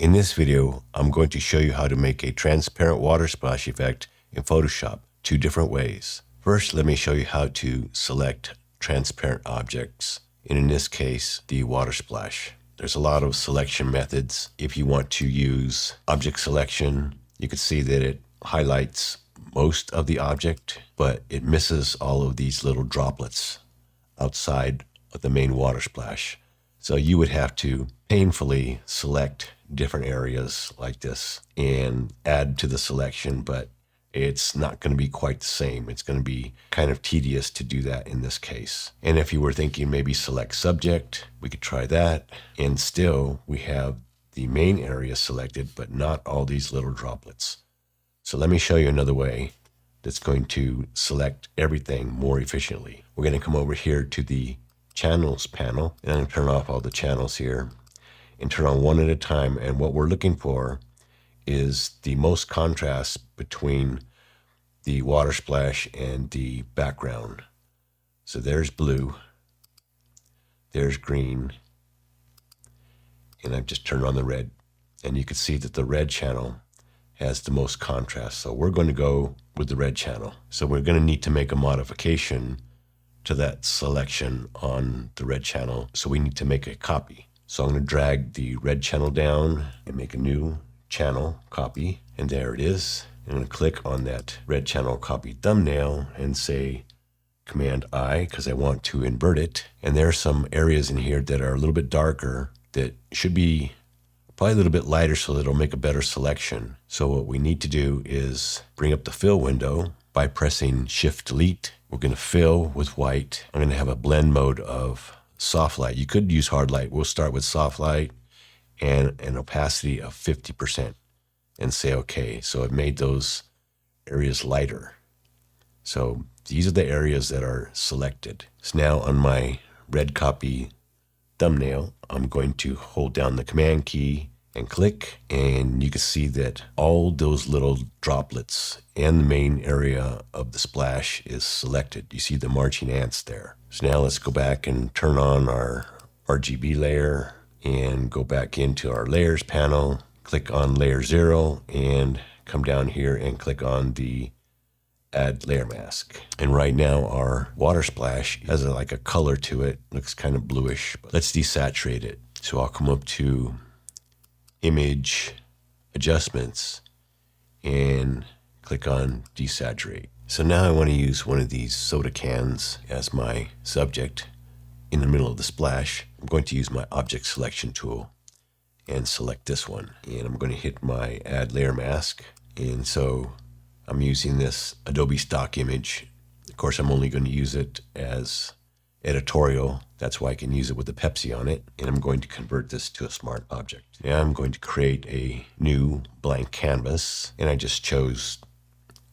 In this video, I'm going to show you how to make a transparent water splash effect in Photoshop 2 different ways. First, let me show you how to select transparent objects, and in this case, the water splash. There's a lot of selection methods. If you want to use object selection, you can see that it highlights most of the object, but it misses all of these little droplets outside of the main water splash. So you would have to painfully select different areas like this and add to the selection, but it's not going to be quite the same. It's going to be kind of tedious to do that in this case. And if you were thinking maybe select subject, we could try that. And still we have the main area selected, but not all these little droplets. So let me show you another way that's going to select everything more efficiently. We're going to come over here to the channels panel, and I'm going to turn off all the channels here and turn on one at a time. And what we're looking for is the most contrast between the water splash and the background. So there's blue, there's green, and I've just turned on the red. And you can see that the red channel has the most contrast. So we're going to go with the red channel. So we're going to need to make a modification to that selection on the red channel. So we need to make a copy. So I'm going to drag the red channel down and make a new channel copy. And there it is. I'm going to click on that red channel copy thumbnail and say Command I because I want to invert it. And there are some areas in here that are a little bit darker that should be probably a little bit lighter so that it'll make a better selection. So what we need to do is bring up the fill window by pressing Shift Delete. We're going to fill with white. I'm going to have a blend mode of soft light. You could use hard light. We'll start with soft light and an opacity of 50% and say OK. So it made those areas lighter. So these are the areas that are selected. So now on my red copy thumbnail, I'm going to hold down the Command key and click, and you can see that all those little droplets and the main area of the splash is selected. You see the marching ants there. So now let's go back and turn on our RGB layer and go back into our layers panel, click on layer 0 and come down here and click on the add layer mask. And right now our water splash has like a color to it. Looks kind of bluish, but let's desaturate it. So I'll come up to image adjustments and click on desaturate. So now I want to use one of these soda cans as my subject in the middle of the splash. I'm going to use my object selection tool and select this one. And I'm going to hit my add layer mask. And so I'm using this Adobe stock image. Of course, I'm only going to use it as editorial. That's why I can use it with the Pepsi on it. And I'm going to convert this to a smart object. Now I'm going to create a new blank canvas. And I just chose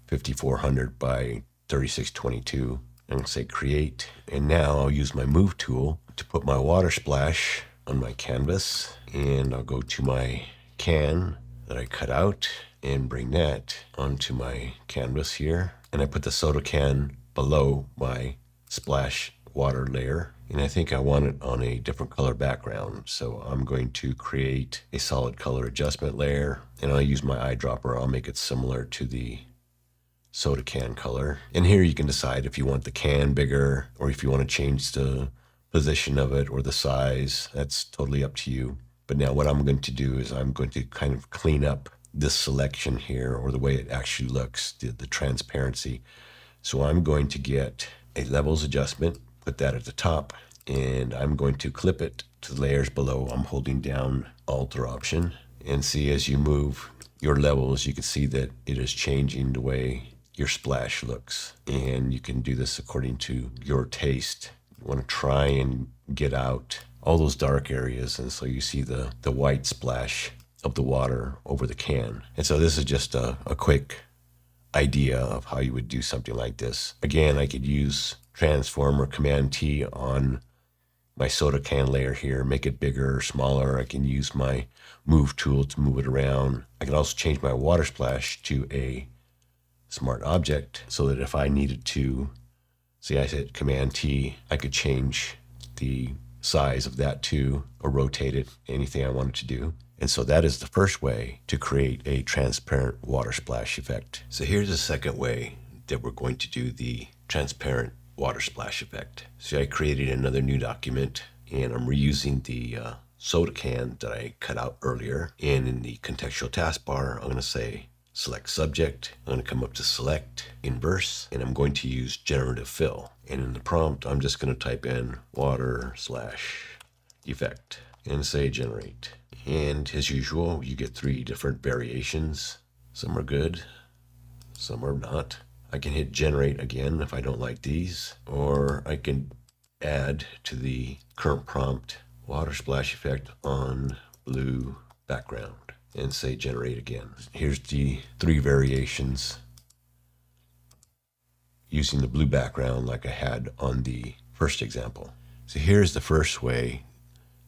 5400 by 3622. I'm going to say create. And now I'll use my move tool to put my water splash on my canvas. And I'll go to my can that I cut out and bring that onto my canvas here. And I put the soda can below my splash water layer. And I think I want it on a different color background. So I'm going to create a solid color adjustment layer. And I'll use my eyedropper. I'll make it similar to the soda can color. And here you can decide if you want the can bigger or if you want to change the position of it or the size. That's totally up to you. But now what I'm going to do is I'm going to kind of clean up this selection here, or the way it actually looks, the transparency. So I'm going to get a levels adjustment, put that at the top, and I'm going to clip it to the layers below. I'm holding down Alt or Option, and see as you move your levels, you can see that it is changing the way your splash looks. And you can do this according to your taste. You want to try and get out all those dark areas, and so you see the white splash of the water over the can. And so this is just a quick idea of how you would do something like this. Again, I could use Transform or Command T on my soda can layer here, make it bigger or smaller. I can use my move tool to move it around. I can also change my water splash to a smart object so that if I needed to, say I hit Command T, I could change the size of that too, or rotate it, anything I wanted to do. And so that is the first way to create a transparent water splash effect. So here's the second way that we're going to do the transparent water splash effect. So I created another new document, and I'm reusing the soda can that I cut out earlier. And in the contextual taskbar, I'm going to say select subject. I'm going to come up to select inverse, and I'm going to use generative fill. And in the prompt, I'm just going to type in water slash effect and say generate. And as usual, you get 3 different variations. Some are good, some are not. I can hit generate again if I don't like these, or I can add to the current prompt water splash effect on blue background and say generate again. Here's the 3 variations using the blue background like I had on the first example. So here's the first way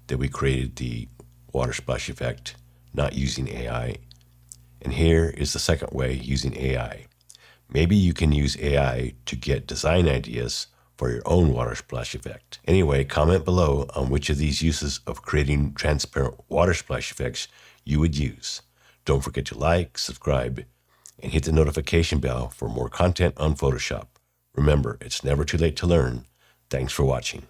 that we created the water splash effect not using AI. And here is the second way using AI. Maybe you can use AI to get design ideas for your own water splash effect. Anyway, comment below on which of these uses of creating transparent water splash effects you would use. Don't forget to like, subscribe, and hit the notification bell for more content on Photoshop. Remember, it's never too late to learn. Thanks for watching.